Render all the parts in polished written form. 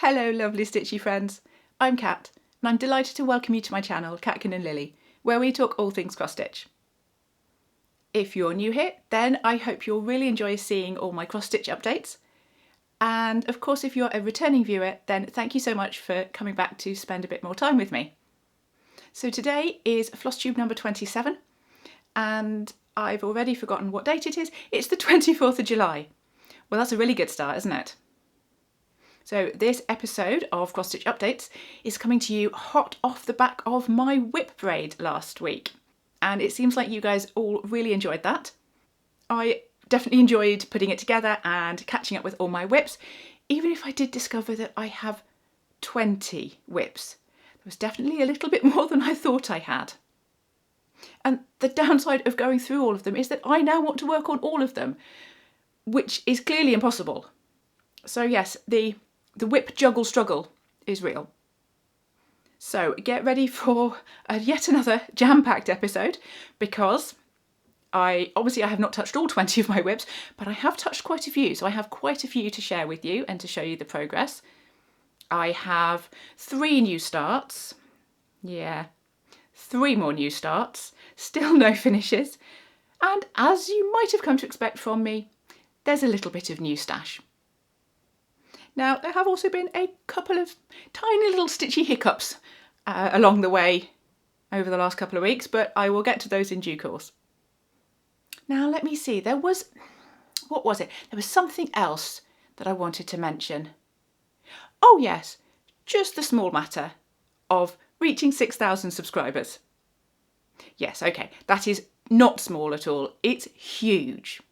Hello lovely Stitchy friends, I'm Kat and I'm delighted to welcome you to my channel Catkin and Lily, where we talk all things cross stitch. If you're new here, then I hope you'll really enjoy seeing all my cross stitch updates, and of course if you're a returning viewer then thank you so much for coming back to spend a bit more time with me. So today is FlossTube number 27 and I've already forgotten what date it is. It's the 24th of July. Well, that's a really good start, isn't it? So this episode of Cross Stitch Updates is coming to you hot off the back of my whip braid last week. And it seems like you guys all really enjoyed that. I definitely enjoyed putting it together and catching up with all my whips, even if I did discover that I have 20 whips. There was definitely a little bit more than I thought I had. And the downside of going through all of them is that I now want to work on all of them, which is clearly impossible. So yes, the whip juggle struggle is real. So get ready for yet another jam-packed episode, because I have not touched all 20 of my whips, but I have touched quite a few. So I have quite a few to share with you and to show you the progress. I have 3 new starts. Yeah, 3 more new starts. Still no finishes. And as you might have come to expect from me, there's a little bit of new stash. Now, there have also been a couple of tiny little stitchy hiccups along the way over the last couple of weeks, but I will get to those in due course. Now, let me see, what was it? There was something else that I wanted to mention. Oh yes, just the small matter of reaching 6,000 subscribers. Yes, okay, that is not small at all, it's huge.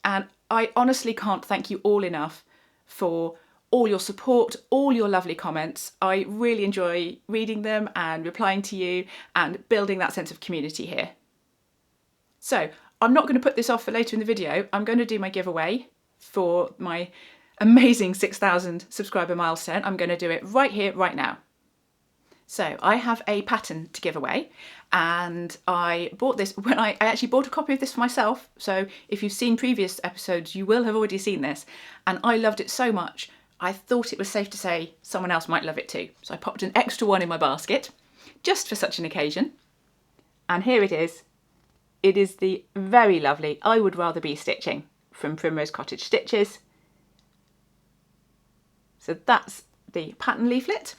And I honestly can't thank you all enough for all your support, all your lovely comments. I really enjoy reading them and replying to you and building that sense of community here. So I'm not going to put this off for later in the video. I'm going to do my giveaway for my amazing 6,000 subscriber milestone. I'm going to do it right here, right now. So I have a pattern to give away, and I bought this when I actually bought a copy of this for myself. So if you've seen previous episodes, you will have already seen this, and I loved it so much I thought it was safe to say someone else might love it too. So I popped an extra one in my basket just for such an occasion. And here it is. It is the very lovely I Would Rather Be Stitching from Primrose Cottage Stitches. So that's the pattern leaflet.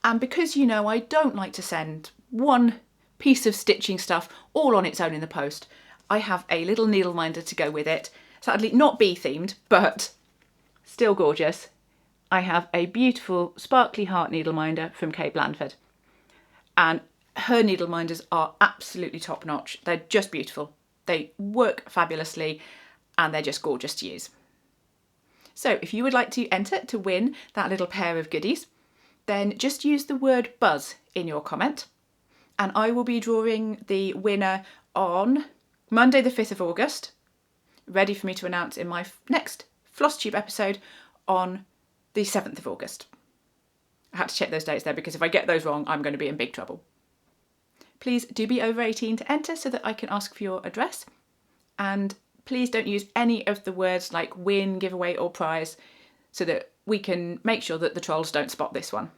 And because you know I don't like to send one piece of stitching stuff all on its own in the post, I have a little needle minder to go with it. Sadly not bee themed, but still gorgeous. I have a beautiful sparkly heart needle minder from Kate Blandford. And her needle minders are absolutely top notch. They're just beautiful. They work fabulously and they're just gorgeous to use. So if you would like to enter to win that little pair of goodies, then just use the word buzz in your comment, and I will be drawing the winner on Monday the 5th of August, ready for me to announce in my next FlossTube episode on the 7th of August. I had to check those dates there because if I get those wrong, I'm going to be in big trouble. Please do be over 18 to enter so that I can ask for your address, and please don't use any of the words like win, giveaway or prize so that we can make sure that the trolls don't spot this one.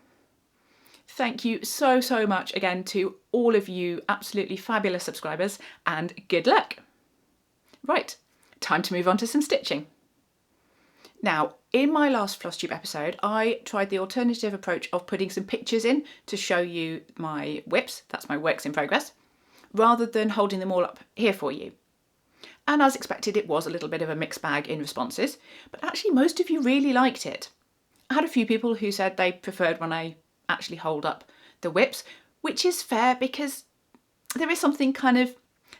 Thank you so much again to all of you absolutely fabulous subscribers, and good luck. Right, time to move on to some stitching. Now, in my last FlossTube episode, I tried the alternative approach of putting some pictures in to show you my whips, that's my works in progress, rather than holding them all up here for you. And as expected, it was a little bit of a mixed bag in responses, but actually most of you really liked it. I had a few people who said they preferred when I actually hold up the whips, which is fair because there is something kind of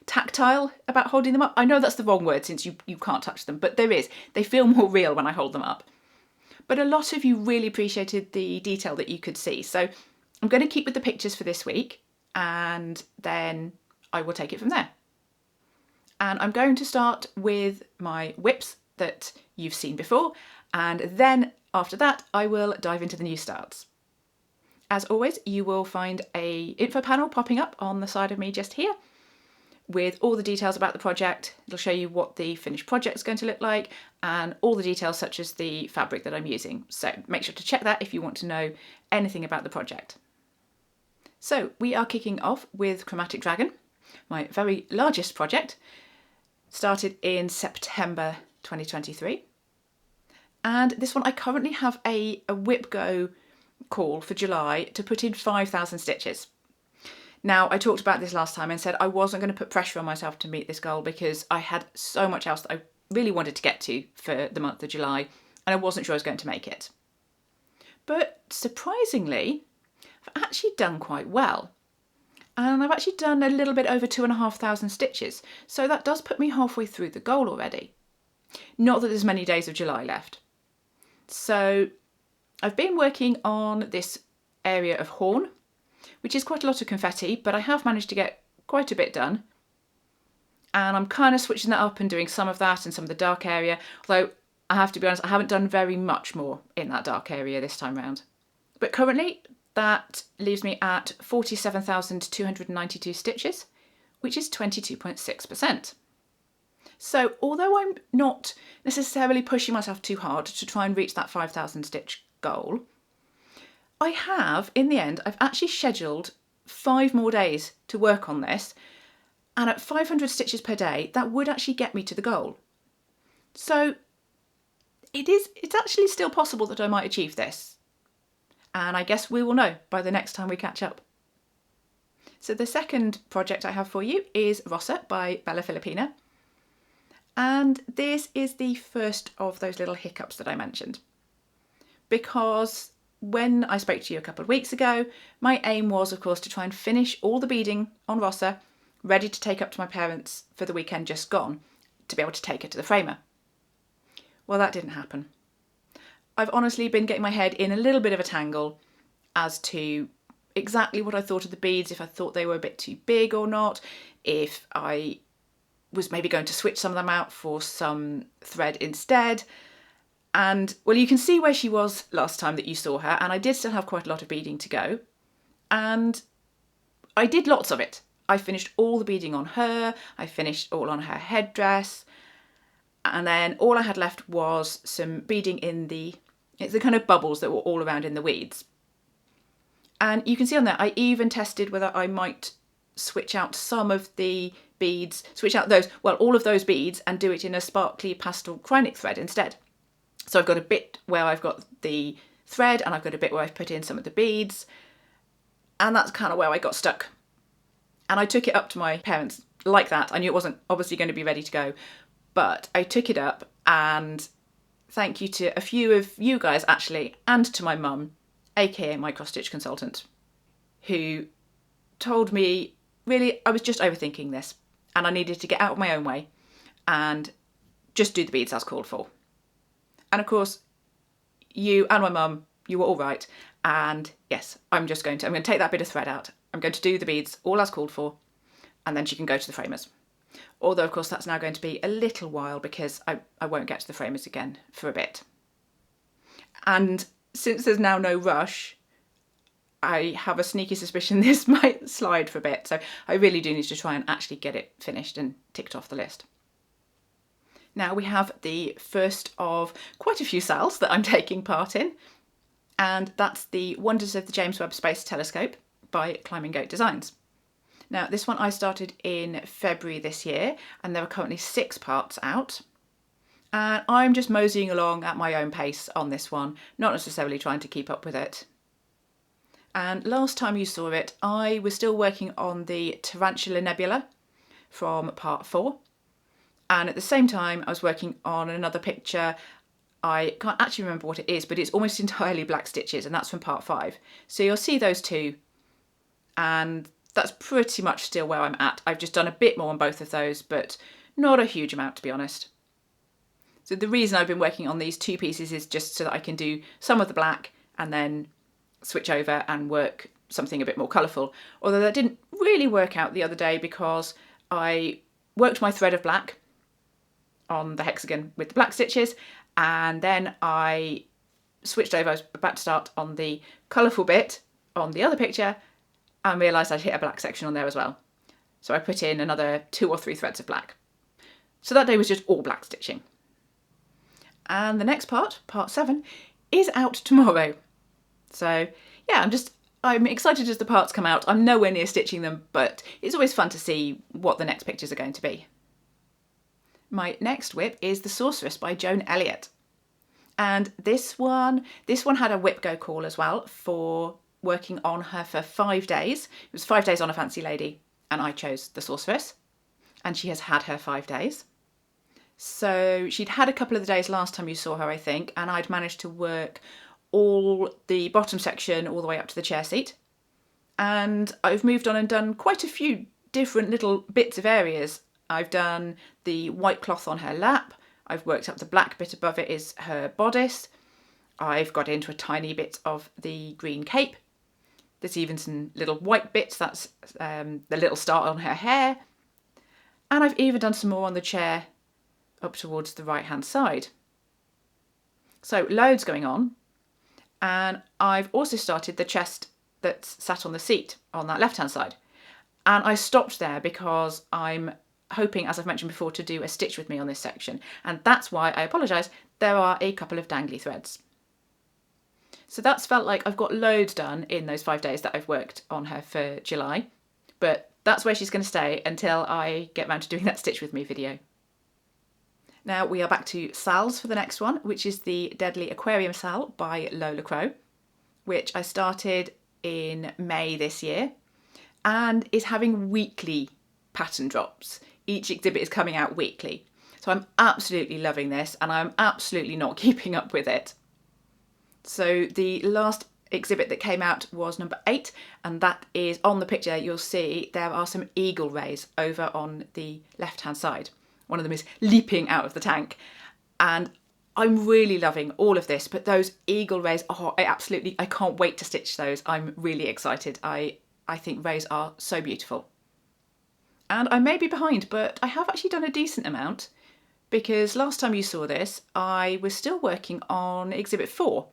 tactile about holding them up. I know that's the wrong word since you can't touch them, but there is. They feel more real when I hold them up. But a lot of you really appreciated the detail that you could see. So I'm going to keep with the pictures for this week and then I will take it from there. And I'm going to start with my whips that you've seen before, and then after that I will dive into the new starts. As always, you will find a info panel popping up on the side of me just here with all the details about the project. It'll show you what the finished project is going to look like and all the details such as the fabric that I'm using. So make sure to check that if you want to know anything about the project. So we are kicking off with Chromatic Dragon, my very largest project. Started in September 2023. And this one I currently have a whip go call for July to put in 5,000 stitches. Now, I talked about this last time and said I wasn't going to put pressure on myself to meet this goal because I had so much else that I really wanted to get to for the month of July and I wasn't sure I was going to make it. But surprisingly, I've actually done quite well. And I've actually done a little bit over 2,500 stitches, so that does put me halfway through the goal already. Not that there's many days of July left. So I've been working on this area of horn, which is quite a lot of confetti, but I have managed to get quite a bit done. And I'm kind of switching that up and doing some of that and some of the dark area, although I have to be honest, I haven't done very much more in that dark area this time round. But currently that leaves me at 47,292 stitches, which is 22.6%. So although I'm not necessarily pushing myself too hard to try and reach that 5,000 stitch goal, I have, in the end, I've actually scheduled 5 more days to work on this, and at 500 stitches per day, that would actually get me to the goal. So it's actually still possible that I might achieve this. And I guess we will know by the next time we catch up. So the second project I have for you is Rossa by Bella Filipina. And this is the first of those little hiccups that I mentioned. Because when I spoke to you a couple of weeks ago, my aim was, of course, to try and finish all the beading on Rossa, ready to take up to my parents for the weekend just gone, to be able to take it to the framer. Well, that didn't happen. I've honestly been getting my head in a little bit of a tangle as to exactly what I thought of the beads, if I thought they were a bit too big or not, if I was maybe going to switch some of them out for some thread instead. And well, you can see where she was last time that you saw her, and I did still have quite a lot of beading to go. And I did lots of it. I finished all the beading on her, I finished all on her headdress, and then all I had left was some beading in the kind of bubbles that were all around in the weeds. And you can see on there, I even tested whether I might switch out some of the beads, switch out those, well, all of those beads and do it in a sparkly pastel Chromatic thread instead. So I've got a bit where I've got the thread and I've got a bit where I've put in some of the beads. And that's kind of where I got stuck. And I took it up to my parents like that. I knew it wasn't obviously going to be ready to go, but I took it up, and thank you to a few of you guys actually, and to my mum, aka my cross-stitch consultant, who told me really I was just overthinking this and I needed to get out of my own way and just do the beads as called for. And of course, you and my mum, you were all right. And yes, I'm going to take that bit of thread out. I'm going to do the beads all as called for, and then she can go to the framers. Although, of course, that's now going to be a little while because I won't get to the framers again for a bit. And since there's now no rush, I have a sneaky suspicion this might slide for a bit. So I really do need to try and actually get it finished and ticked off the list. Now we have the first of quite a few SALs that I'm taking part in. And that's the Wonders of the James Webb Space Telescope by Climbing Goat Designs. Now, this one I started in February this year, and there are currently 6 parts out. And I'm just moseying along at my own pace on this one, not necessarily trying to keep up with it. And last time you saw it, I was still working on the Tarantula Nebula from part 4. And at the same time, I was working on another picture. I can't actually remember what it is, but it's almost entirely black stitches, and that's from part 5. So you'll see those two, and that's pretty much still where I'm at. I've just done a bit more on both of those, but not a huge amount, to be honest. So the reason I've been working on these 2 pieces is just so that I can do some of the black and then switch over and work something a bit more colourful. Although that didn't really work out the other day because I worked my thread of black on the hexagon with the black stitches, and then I switched over. I was about to start on the colourful bit on the other picture and realised I'd hit a black section on there as well. So I put in another 2 or 3 threads of black. So that day was just all black stitching. And the next part, part 7, is out tomorrow. So yeah, I'm excited as the parts come out. I'm nowhere near stitching them, but it's always fun to see what the next pictures are going to be. My next WIP is The Sorceress by Joan Elliott. And this one had a WIP go call as well for working on her for 5 days. It was 5 days on a fancy lady, and I chose The Sorceress. And she has had her 5 days. So she'd had a couple of the days last time you saw her, I think, and I'd managed to work all the bottom section all the way up to the chair seat. And I've moved on and done quite a few different little bits of areas. I've done the white cloth on her lap. I've worked up the black bit above it is her bodice. I've got into a tiny bit of the green cape. There's even some little white bits, that's the little star on her hair. And I've even done some more on the chair up towards the right hand side. So loads going on. And I've also started the chest that's sat on the seat on that left hand side. And I stopped there because I'm hoping, as I've mentioned before, to do a stitch with me on this section. And that's why, I apologise, there are a couple of dangly threads. So that's felt like I've got loads done in those 5 days that I've worked on her for July. But that's where she's going to stay until I get round to doing that stitch with me video. Now we are back to SALs for the next one, which is the Deadly Aquarium SAL by Lola Crow, which I started in May this year and is having weekly pattern drops. Each exhibit is coming out weekly. So I'm absolutely loving this and I'm absolutely not keeping up with it. So the last exhibit that came out was number 8, and that is on the picture. You'll see there are some eagle rays over on the left hand side. One of them is leaping out of the tank, and I'm really loving all of this, but those eagle rays, I can't wait to stitch those. I'm really excited. I think rays are so beautiful. And I may be behind, but I have actually done a decent amount, because last time you saw this, I was still working on exhibit 4.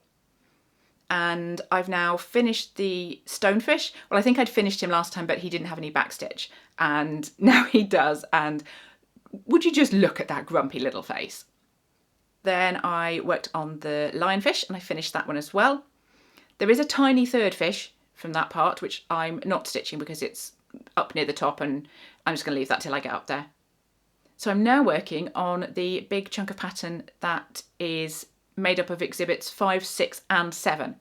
And I've now finished the stonefish. Well, I think I'd finished him last time, but he didn't have any backstitch. And now he does. And would you just look at that grumpy little face? Then I worked on the lionfish and I finished that one as well. There is a tiny third fish from that part, which I'm not stitching because it's up near the top and I'm just going to leave that till I get up there. So I'm now working on the big chunk of pattern that is made up of exhibits 5, 6 and 7.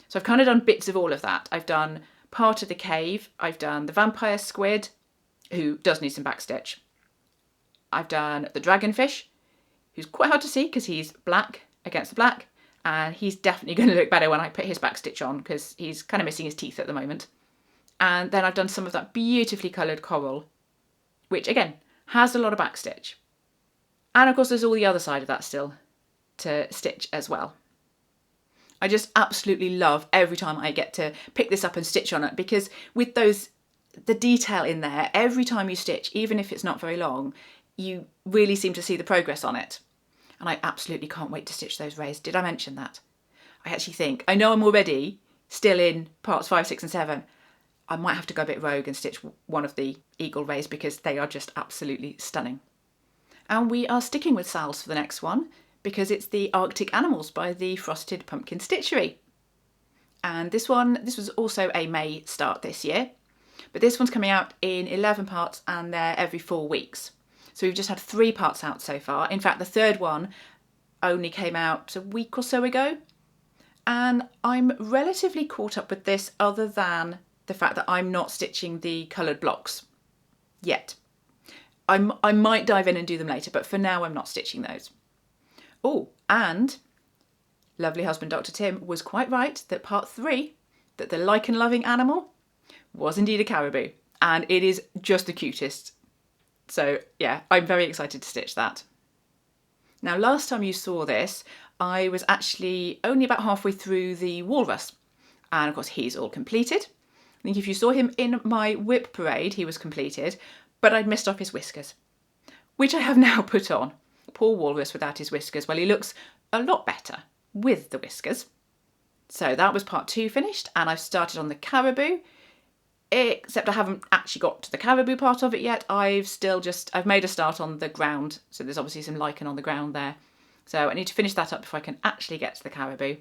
So I've kind of done bits of all of that. I've done part of the cave, I've done the vampire squid, who does need some backstitch. I've done the dragonfish, who's quite hard to see because he's black against the black, and he's definitely going to look better when I put his backstitch on because he's kind of missing his teeth at the moment. And then I've done some of that beautifully coloured coral, which again has a lot of backstitch. And of course there's all the other side of that still to stitch as well. I just absolutely love every time I get to pick this up and stitch on it, because with the detail in there, every time you stitch, even if it's not very long, you really seem to see the progress on it. And I absolutely can't wait to stitch those rays. Did I mention that? I actually think, I know I'm already still in parts 5, 6 and 7. I might have to go a bit rogue and stitch one of the eagle rays because they are just absolutely stunning. And we are sticking with SALs for the next one, because it's the Arctic Animals by the Frosted Pumpkin Stitchery. And this was also a May start this year, but this one's coming out in 11 parts and they're every 4 weeks. So we've just had 3 parts out so far. In fact, the third one only came out a week or so ago. And I'm relatively caught up with this, other than the fact that I'm not stitching the coloured blocks yet. I might dive in and do them later, but for now I'm not stitching those. Oh, and lovely husband Dr. Tim was quite right that part 3, that the lichen-loving animal was indeed a caribou, and it is just the cutest. So yeah, I'm very excited to stitch that. Now last time you saw this, I was actually only about halfway through the walrus, and of course he's all completed. I think if you saw him in my whip parade, he was completed, but I'd missed off his whiskers, which I have now put on. Poor walrus without his whiskers. Well, he looks a lot better with the whiskers. So that was part 2 finished, and I've started on the caribou. except I haven't actually got to the caribou part of it yet. I've made a start on the ground, so there's obviously some lichen on the ground there. So I need to finish that up before I can actually get to the caribou.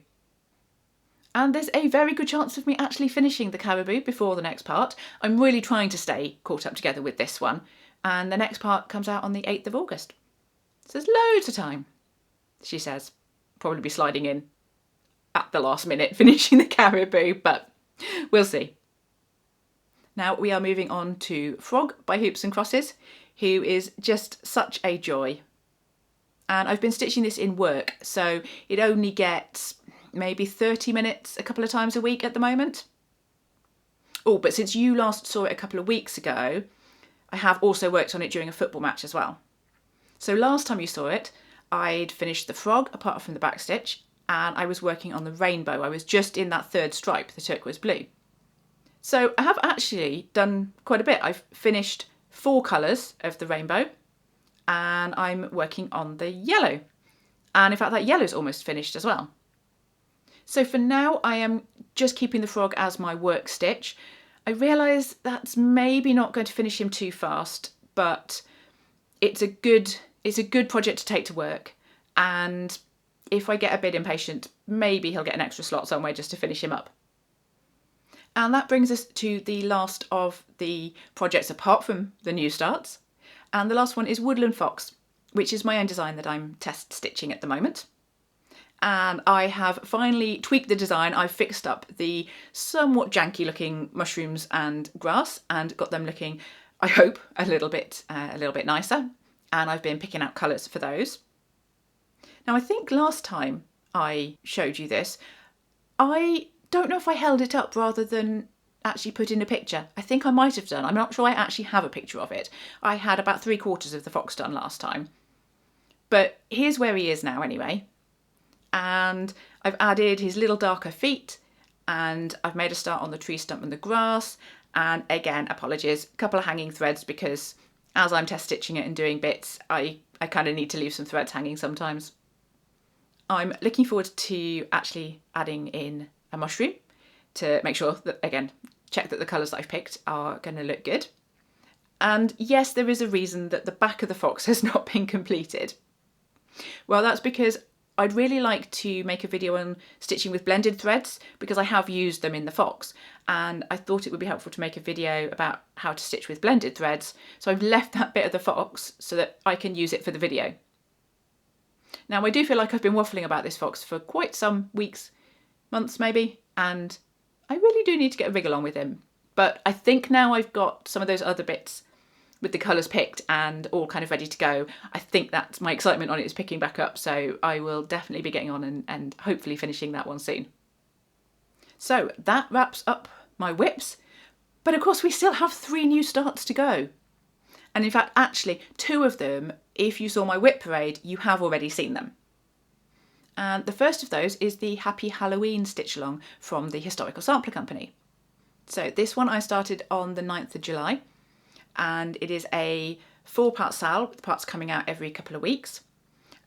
And there's a very good chance of me actually finishing the caribou before the next part. I'm really trying to stay caught up together with this one, and the next part comes out on the 8th of August. So there's loads of time, she says. Probably be sliding in at the last minute, finishing the caribou, but we'll see. Now we are moving on to Frog by Hoops and Crosses, who is just such a joy. And I've been stitching this in work, so it only gets maybe 30 minutes a couple of times a week at the moment. Oh, but since you last saw it a couple of weeks ago, I have also worked on it during a football match as well. So last time you saw it, I'd finished the frog apart from the back stitch, and I was working on the rainbow. I was just in that third stripe, the turquoise blue. So I have actually done quite a bit. I've finished 4 colours of the rainbow, and I'm working on the yellow. And in fact, that yellow's almost finished as well. So for now, I am just keeping the frog as my work stitch. I realise that's maybe not going to finish him too fast, but it's a good project to take to work. And if I get a bit impatient, maybe he'll get an extra slot somewhere just to finish him up. And that brings us to the last of the projects apart from the new starts. And the last one is Woodland Fox, which is my own design that I'm test stitching at the moment. And I have finally tweaked the design. I've fixed up the somewhat janky looking mushrooms and grass and got them looking, I hope, a little bit nicer. And I've been picking out colours for those. Now I think last time I showed you this, I don't know if I held it up rather than actually put in a picture. I think I might have done. I'm not sure I actually have a picture of it. I had about 3/4 of the fox done last time. But here's where he is now anyway. And I've added his little darker feet, and I've made a start on the tree stump and the grass. And again, apologies, a couple of hanging threads because as I'm test stitching it and doing bits, I kind of need to leave some threads hanging sometimes. I'm looking forward to actually adding in a mushroom to make sure that, again, check that the colours that I've picked are going to look good. And yes, there is a reason that the back of the fox has not been completed. Well, that's because I'd really like to make a video on stitching with blended threads because I have used them in the fox, and I thought it would be helpful to make a video about how to stitch with blended threads. So I've left that bit of the fox so that I can use it for the video. Now I do feel like I've been waffling about this fox for quite some weeks, months maybe, and I really do need to get a wriggle on with him. But I think now I've got some of those other bits with the colours picked and all kind of ready to go. I think that's my excitement on it is picking back up, so I will definitely be getting on and hopefully finishing that one soon. So that wraps up my whips, but of course we still have 3 new starts to go. And in fact, actually 2 of them, if you saw my whip parade, you have already seen them. And the first of those is the Happy Halloween stitch along from the Historical Sampler Company. So this one I started on the 9th of July. And it is a 4-part SAL with parts coming out every couple of weeks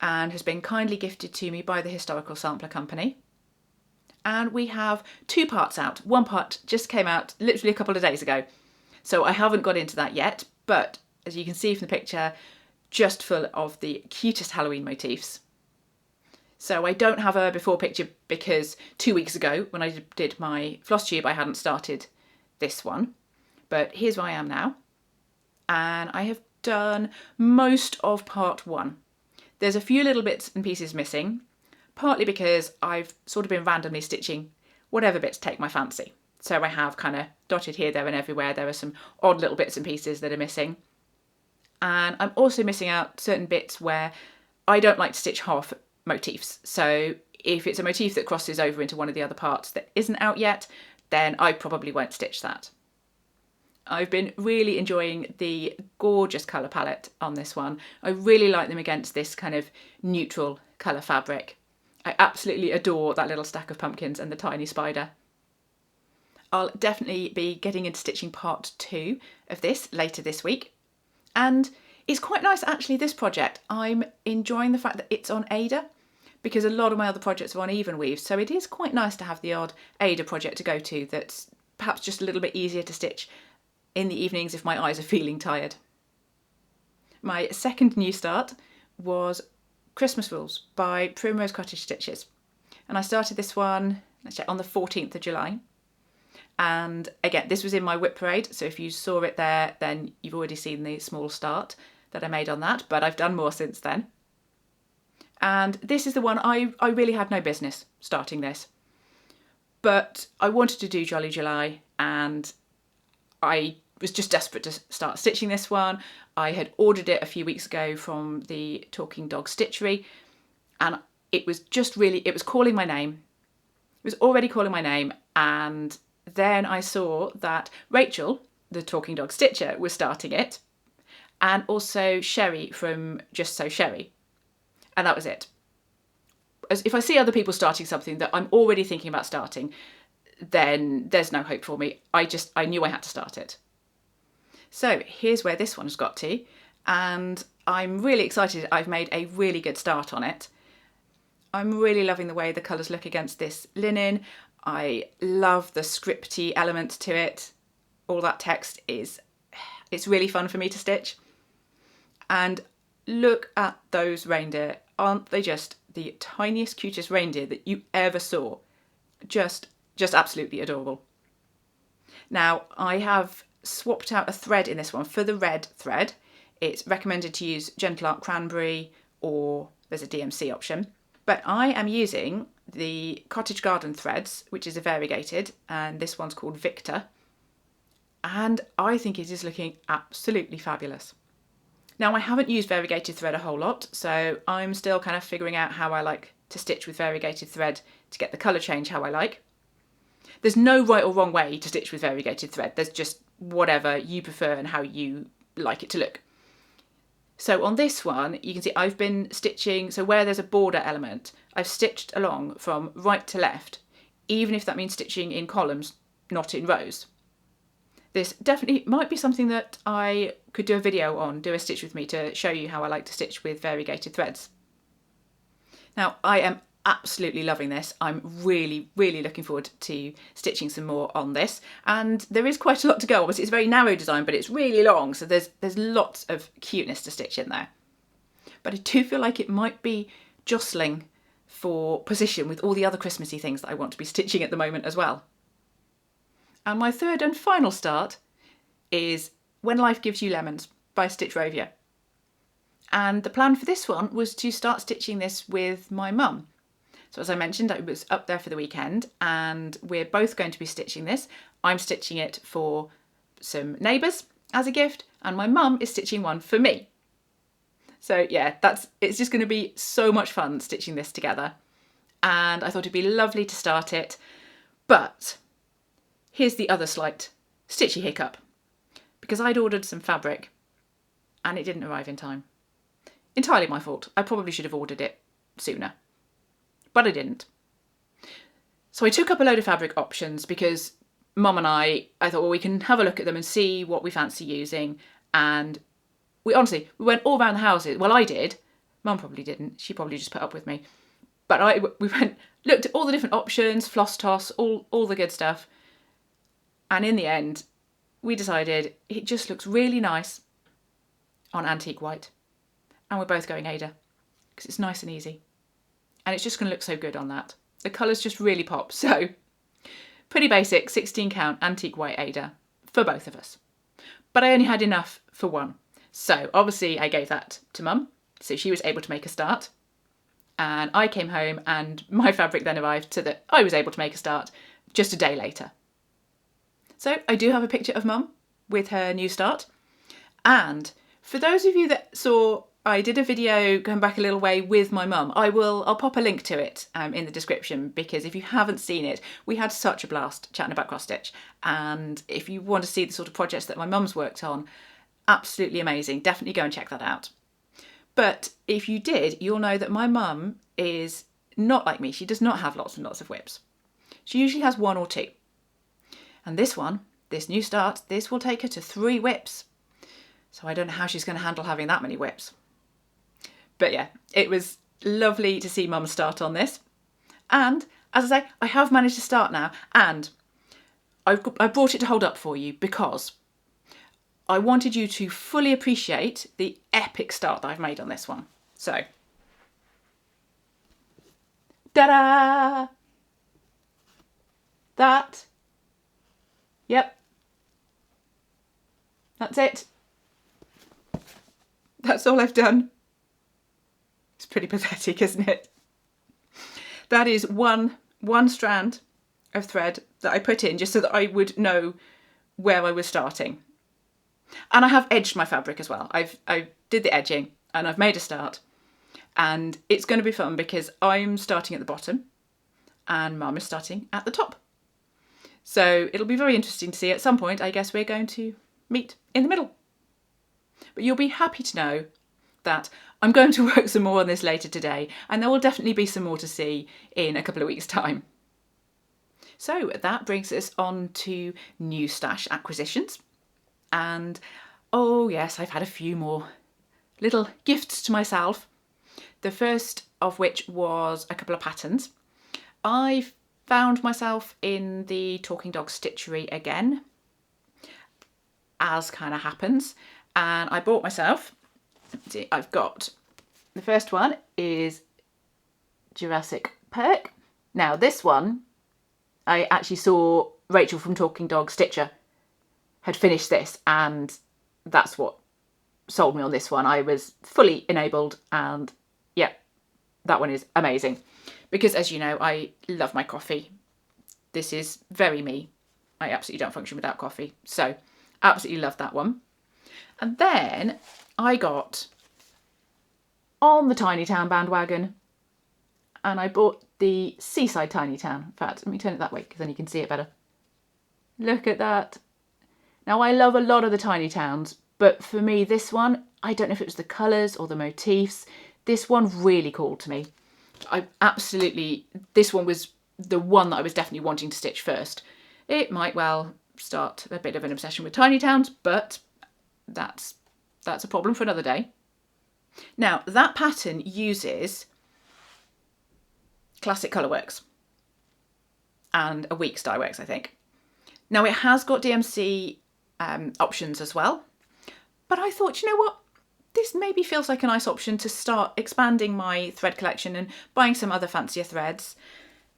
and has been kindly gifted to me by the Historical Sampler Company. And we have 2 parts out. 1 part just came out literally a couple of days ago, so I haven't got into that yet, but as you can see from the picture, just full of the cutest Halloween motifs. So I don't have a before picture because 2 weeks ago when I did my FlossTube I hadn't started this one, but here's where I am now. And I have done most of part 1. There's a few little bits and pieces missing, partly because I've sort of been randomly stitching whatever bits take my fancy. So I have kind of dotted here, there and everywhere. There are some odd little bits and pieces that are missing. And I'm also missing out certain bits where I don't like to stitch half motifs. So if it's a motif that crosses over into one of the other parts that isn't out yet, then I probably won't stitch that. I've been really enjoying the gorgeous colour palette on this one. I really like them against this kind of neutral colour fabric. I absolutely adore that little stack of pumpkins and the tiny spider. I'll definitely be getting into stitching part 2 of this later this week. And it's quite nice actually, this project. I'm enjoying the fact that it's on Ada because a lot of my other projects are on even weave. So it is quite nice to have the odd Ada project to go to that's perhaps just a little bit easier to stitch in the evenings if my eyes are feeling tired. My second new start was Christmas Rules by Primrose Cottage Stitches. And I started this one, let's check, on the 14th of July. And again, this was in my whip parade, so if you saw it there, then you've already seen the small start that I made on that, but I've done more since then. And this is the one I really had no business starting this. But I wanted to do Jolly July, and I was just desperate to start stitching this one. I had ordered it a few weeks ago from the Talking Dog Stitchery, and it was just really, it was calling my name. It was already calling my name, and then I saw that Rachel, the Talking Dog Stitcher, was starting it, and also Sherry from Just So Sherry. And that was it. As if I see other people starting something that I'm already thinking about starting, then there's no hope for me. I knew I had to start it. So here's where this one's got to, and I'm really excited. I've made a really good start on it. I'm really loving the way the colours look against this linen. I love the scripty element to it. All that text it's really fun for me to stitch. And look at those reindeer. Aren't they just the tiniest, cutest reindeer that you ever saw? Just absolutely adorable. Now, I have swapped out a thread in this one for the red thread. It's recommended to use Gentle Art Cranberry, or there's a DMC option. But I am using the Cottage Garden threads, which is a variegated, and this one's called Victor. And I think it is looking absolutely fabulous. Now, I haven't used variegated thread a whole lot, so I'm still kind of figuring out how I like to stitch with variegated thread to get the colour change how I like. There's no right or wrong way to stitch with variegated thread. There's just whatever you prefer and how you like it to look. So on this one, you can see I've been stitching, so where there's a border element, I've stitched along from right to left, even if that means stitching in columns, not in rows. This definitely might be something that I could do a video on, do a stitch with me, to show you how I like to stitch with variegated threads. Now, I am absolutely loving this. I'm really looking forward to stitching some more on this, and there is quite a lot to go. Obviously, it's a very narrow design, but it's really long, so there's lots of cuteness to stitch in there. But I do feel like it might be jostling for position with all the other Christmassy things that I want to be stitching at the moment as well. And my third and final start is When Life Gives You Lemons by Stitch Rovia. And the plan for this one was to start stitching this with my mum. So as I mentioned, I was up there for the weekend, and we're both going to be stitching this. I'm stitching it for some neighbours as a gift, and my mum is stitching one for me. So yeah, it's just going to be so much fun stitching this together. And I thought it'd be lovely to start it, but here's the other slight stitchy hiccup, because I'd ordered some fabric and it didn't arrive in time. Entirely my fault. I probably should have ordered it sooner, but I didn't. So I took up a load of fabric options because Mum and I thought, well, we can have a look at them and see what we fancy using. And we went all around the houses. Well, I did. Mum probably didn't. She probably just put up with me. But we looked at all the different options, floss toss, all the good stuff. And in the end, we decided it just looks really nice on antique white. And we're both going Ada, because it's nice and easy. And it's just going to look so good on that. The colours just really pop. So, pretty basic 16 count antique white Ada for both of us. But I only had enough for one. So, obviously, I gave that to Mum, so she was able to make a start. And I came home and my fabric then arrived so that I was able to make a start just a day later. So I do have a picture of Mum with her new start. And for those of you that saw, I did a video going back a little way with my mum. I'll pop a link to it in the description, because if you haven't seen it, we had such a blast chatting about cross stitch. And if you want to see the sort of projects that my mum's worked on, absolutely amazing. Definitely go and check that out. But if you did, you'll know that my mum is not like me. She does not have lots and lots of whips. She usually has one or two. And this one, this new start, this will take her to 3 whips. So I don't know how she's going to handle having that many whips. But yeah, it was lovely to see Mum start on this. And as I say, I have managed to start now. And I brought it to hold up for you because I wanted you to fully appreciate the epic start that I've made on this one. So, ta-da! That. Yep. That's it. That's all I've done. It's pretty pathetic, isn't it? That is one strand of thread that I put in just so that I would know where I was starting. And I have edged my fabric as well. I did the edging and I've made a start. And it's going to be fun because I'm starting at the bottom and Mum is starting at the top. So it'll be very interesting to see. At some point, I guess we're going to meet in the middle. But you'll be happy to know that I'm going to work some more on this later today, and there will definitely be some more to see in a couple of weeks' time. So that brings us on to new stash acquisitions. And oh yes, I've had a few more little gifts to myself. The first of which was a couple of patterns. I found myself in the Talking Dog Stitchery again, as kind of happens, and I bought myself, I've got, the first one is Jurassic Park. Now this one, I actually saw Rachel from Talking Dog Stitcher had finished this, and that's what sold me on this one. I was fully enabled, and yeah, that one is amazing. Because as you know, I love my coffee. This is very me. I absolutely don't function without coffee. So absolutely love that one. And then I got on the Tiny Town bandwagon and I bought the Seaside Tiny Town. In fact, let me turn it that way because then you can see it better. Look at that. Now I love a lot of the Tiny Towns, but for me this one, I don't know if it was the colours or the motifs, this one really called to me. This one was the one that I was definitely wanting to stitch first. It might well start a bit of an obsession with Tiny Towns, but that's a problem for another day. Now, that pattern uses Classic Colourworks and a Weeks Dye Works, I think. Now, it has got DMC options as well, but I thought, you know what? This maybe feels like a nice option to start expanding my thread collection and buying some other fancier threads.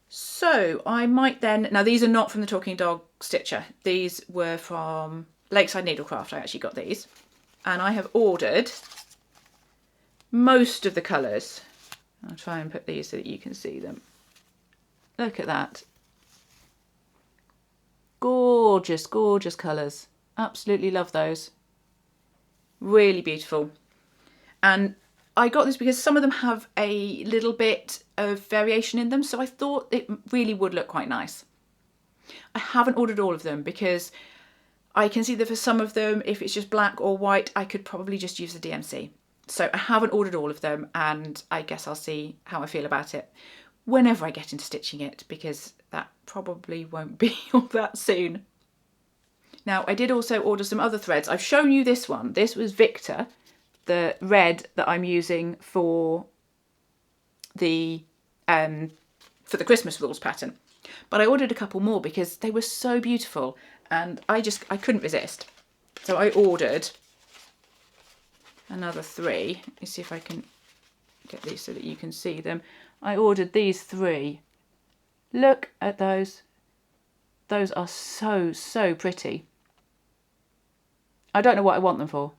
So I might then, now these are not from the Talking Dog Stitcher, these were from Lakeside Needlecraft. I actually got these and I have ordered most of the colours. I'll try and put these so that you can see them. Look at that. Gorgeous, gorgeous colours. Absolutely love those. Really beautiful. And I got this because some of them have a little bit of variation in them, so I thought it really would look quite nice. I haven't ordered all of them because I can see that for some of them, if it's just black or white, I could probably just use the DMC. So I haven't ordered all of them, and I guess I'll see how I feel about it whenever I get into stitching it, because that probably won't be all that soon. Now, I did also order some other threads. I've shown you this one. This was Victor, the red that I'm using for the Christmas rules pattern. But I ordered a couple more because they were so beautiful and I couldn't resist. So I ordered another 3. Let me see if I can get these so that you can see them. I ordered these 3. Look at those. Those are so, so pretty. I don't know what I want them for.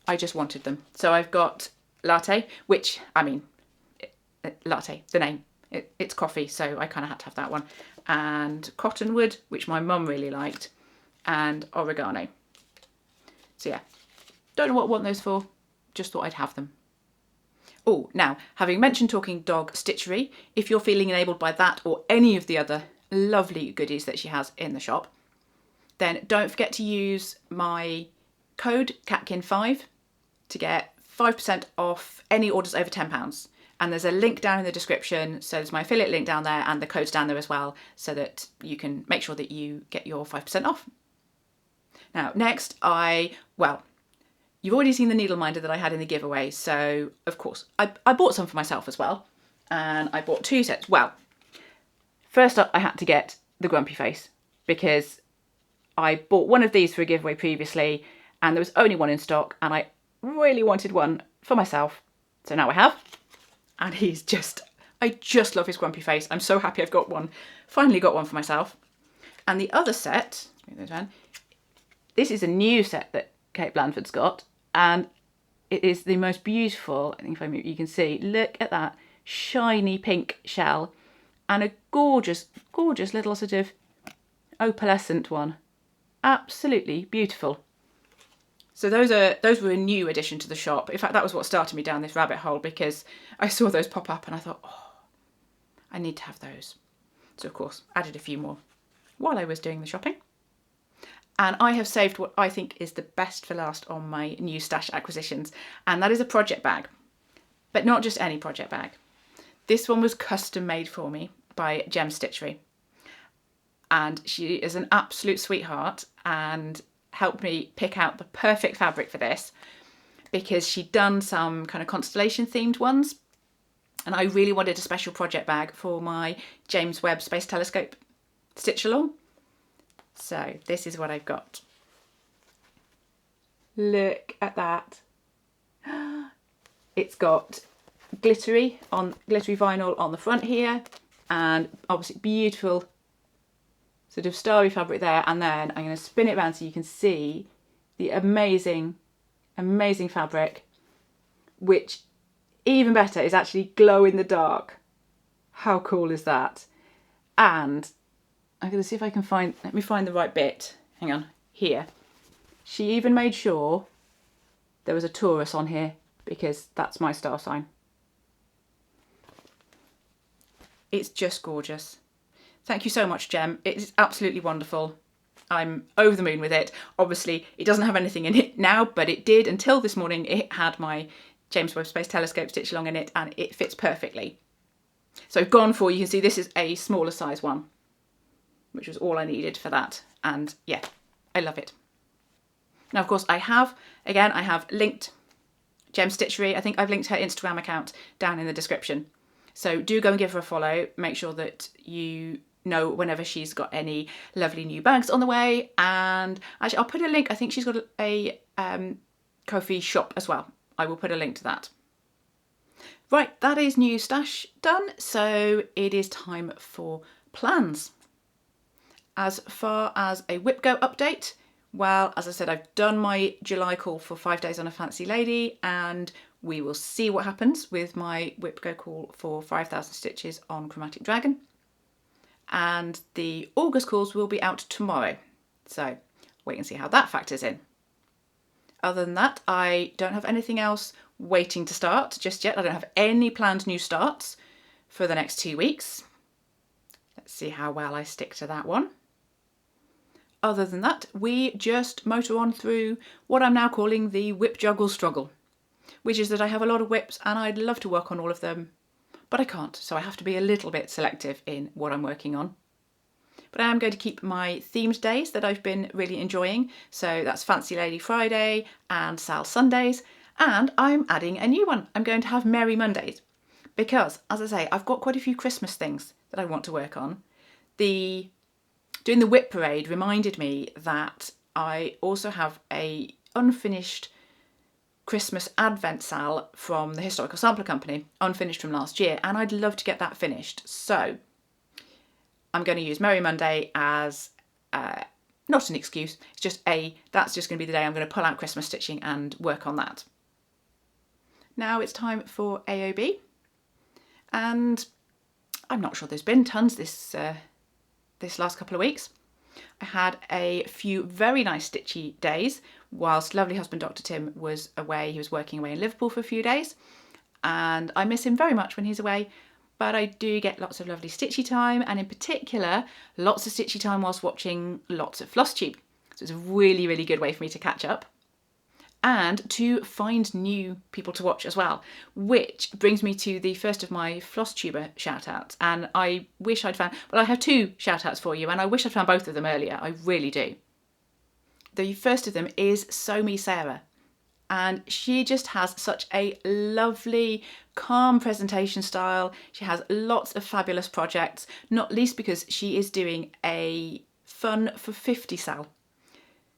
I just wanted them. So I've got Latte, which, I mean, Latte, the name. It's coffee, so I kind of had to have that one. And Cottonwood, which my mum really liked. And Oregano. So yeah, don't know what I want those for. Just thought I'd have them. Oh, now, having mentioned Talking Dog Stitchery, if you're feeling enabled by that or any of the other lovely goodies that she has in the shop, then don't forget to use my code CATKIN5 to get 5% off any orders over £10. And there's a link down in the description, so there's my affiliate link down there and the code's down there as well, so that you can make sure that you get your 5% off. Now, next, you've already seen the needle minder that I had in the giveaway, so of course, I bought some for myself as well, and I bought 2 sets. Well, first up, I had to get the Grumpy Face, because I bought one of these for a giveaway previously and there was only one in stock and I really wanted one for myself. So now I have, and I just love his grumpy face. I'm so happy I've got one, finally got one for myself. And the other set, this is a new set that Kate Blandford's got, and it is the most beautiful, I think if you can see, look at that shiny pink shell and a gorgeous, gorgeous little sort of opalescent one. Absolutely beautiful. So those were a new addition to the shop. In fact, that was what started me down this rabbit hole, because I saw those pop up and I thought, oh, I need to have those. So of course, added a few more while I was doing the shopping. And I have saved what I think is the best for last on my new stash acquisitions, and that is a project bag. But not just any project bag. This one was custom made for me by Stitchy. And she is an absolute sweetheart and helped me pick out the perfect fabric for this, because she'd done some kind of constellation themed ones. And I really wanted a special project bag for my James Webb Space Telescope stitch along. So this is what I've got. Look at that. It's got glittery vinyl on the front here, and obviously beautiful sort of starry fabric there. And then I'm going to spin it around so you can see the amazing, amazing fabric, which even better is actually glow in the dark. How cool is that? And I'm going to see if I can let me find the right bit. Hang on, here. She even made sure there was a Taurus on here, because that's my star sign. It's just gorgeous. Thank you so much, Gem. It's absolutely wonderful. I'm over the moon with it. Obviously, it doesn't have anything in it now, but it did until this morning. It had my James Webb Space Telescope stitch along in it, and it fits perfectly. So I've gone for, you can see this is a smaller size one, which was all I needed for that. And yeah, I love it. Now, of course, I have linked Gem Stitchery. I think I've linked her Instagram account down in the description. So do go and give her a follow. Make sure that you know whenever she's got any lovely new bags on the way. And actually, I'll put a link. I think she's got a Ko-fi shop as well. I will put a link to that. Right, that is new stash done. So it is time for plans. As far as a Whip Go update, well, as I said, I've done my July call for 5 days on a Fancy Lady, and we will see what happens with my Whip Go call for 5,000 stitches on Chromatic Dragon. And the August calls will be out tomorrow. So wait and see how that factors in. Other than that, I don't have anything else waiting to start just yet. I don't have any planned new starts for the next 2 weeks. Let's see how well I stick to that one. Other than that, we just motor on through what I'm now calling the whip juggle struggle, which is that I have a lot of whips and I'd love to work on all of them, but I can't, so I have to be a little bit selective in what I'm working on. But I am going to keep my themed days that I've been really enjoying, so that's Fancy Lady Friday and SAL Sundays, and I'm adding a new one. I'm going to have Merry Mondays, because, as I say, I've got quite a few Christmas things that I want to work on. Doing the whip parade reminded me that I also have a unfinished Christmas Advent SAL from the Historical Sampler Company, unfinished from last year, and I'd love to get that finished. So I'm going to use Merry Monday as not an excuse, it's just that's just going to be the day I'm going to pull out Christmas stitching and work on that. Now it's time for AOB, and I'm not sure there's been tons this last couple of weeks. I had a few very nice stitchy days whilst lovely husband Dr. Tim was away. He was working away in Liverpool for a few days, and I miss him very much when he's away, but I do get lots of lovely stitchy time, and in particular lots of stitchy time whilst watching lots of FlossTube. So it's a really, really good way for me to catch up and to find new people to watch as well, which brings me to the first of my FlossTuber shout outs. And I wish I'd found, well, I have 2 shout outs for you, and I wish I'd found both of them earlier. I really do. The first of them is So Me Sarah, and she just has such a lovely, calm presentation style. She has lots of fabulous projects, not least because she is doing a Fun for 50 SAL.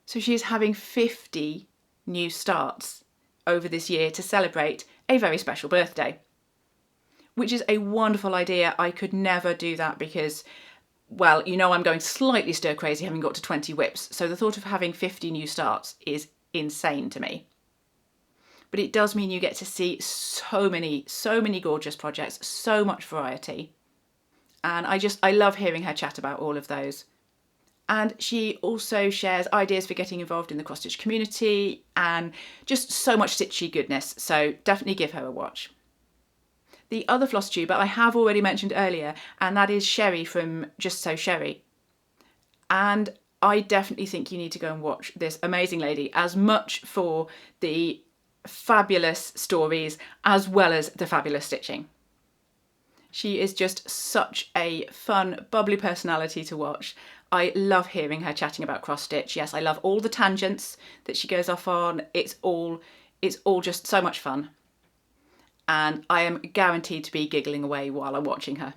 So she is having 50 new starts over this year to celebrate a very special birthday, which is a wonderful idea. I could never do that because, well, you know, I'm going slightly stir crazy having got to 20 whips. So the thought of having 50 new starts is insane to me. But it does mean you get to see so many gorgeous projects, so much variety. And I love hearing her chat about all of those. And she also shares ideas for getting involved in the cross stitch community and just so much stitchy goodness. So definitely give her a watch. The other FlossTuber I have already mentioned earlier, and that is Sherry from Just So Sherry. And I definitely think you need to go and watch this amazing lady, as much for the fabulous stories as well as the fabulous stitching. She is just such a fun, bubbly personality to watch. I love hearing her chatting about cross stitch. Yes, I love all the tangents that she goes off on. It's all just so much fun. And I am guaranteed to be giggling away while I'm watching her.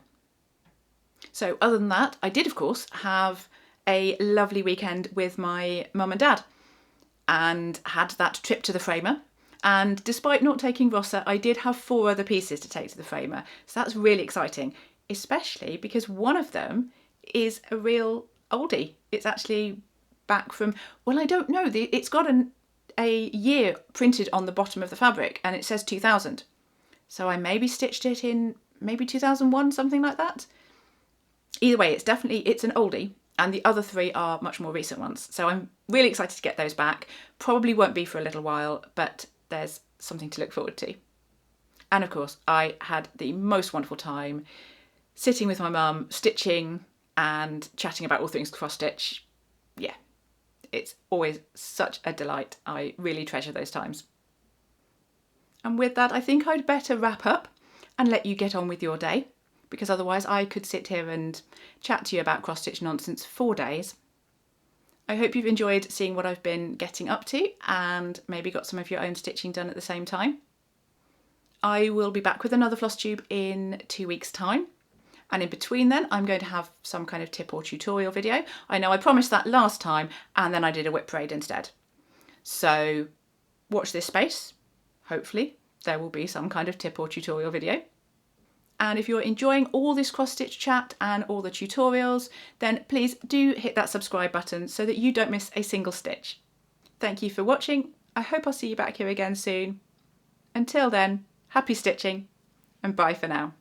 So other than that, I did of course have a lovely weekend with my mum and dad and had that trip to the framer. And despite not taking Rossa, I did have 4 other pieces to take to the framer. So that's really exciting, especially because one of them is a real oldie. It's actually back from, well, I don't know, it's got a year printed on the bottom of the fabric and it says 2000. So I maybe stitched it in maybe 2001, something like that. Either way, it's an oldie, and the other 3 are much more recent ones. So I'm really excited to get those back. Probably won't be for a little while, but there's something to look forward to. And of course, I had the most wonderful time sitting with my mum, stitching and chatting about all things cross stitch. Yeah, it's always such a delight. I really treasure those times. And with that, I think I'd better wrap up and let you get on with your day, because otherwise I could sit here and chat to you about cross stitch nonsense for days. I hope you've enjoyed seeing what I've been getting up to and maybe got some of your own stitching done at the same time. I will be back with another FlossTube in 2 weeks' time. And in between then, I'm going to have some kind of tip or tutorial video. I know I promised that last time, and then I did a whip parade instead. So watch this space. Hopefully there will be some kind of tip or tutorial video. And if you're enjoying all this cross-stitch chat and all the tutorials, then please do hit that subscribe button so that you don't miss a single stitch. Thank you for watching. I hope I'll see you back here again soon. Until then, happy stitching and bye for now.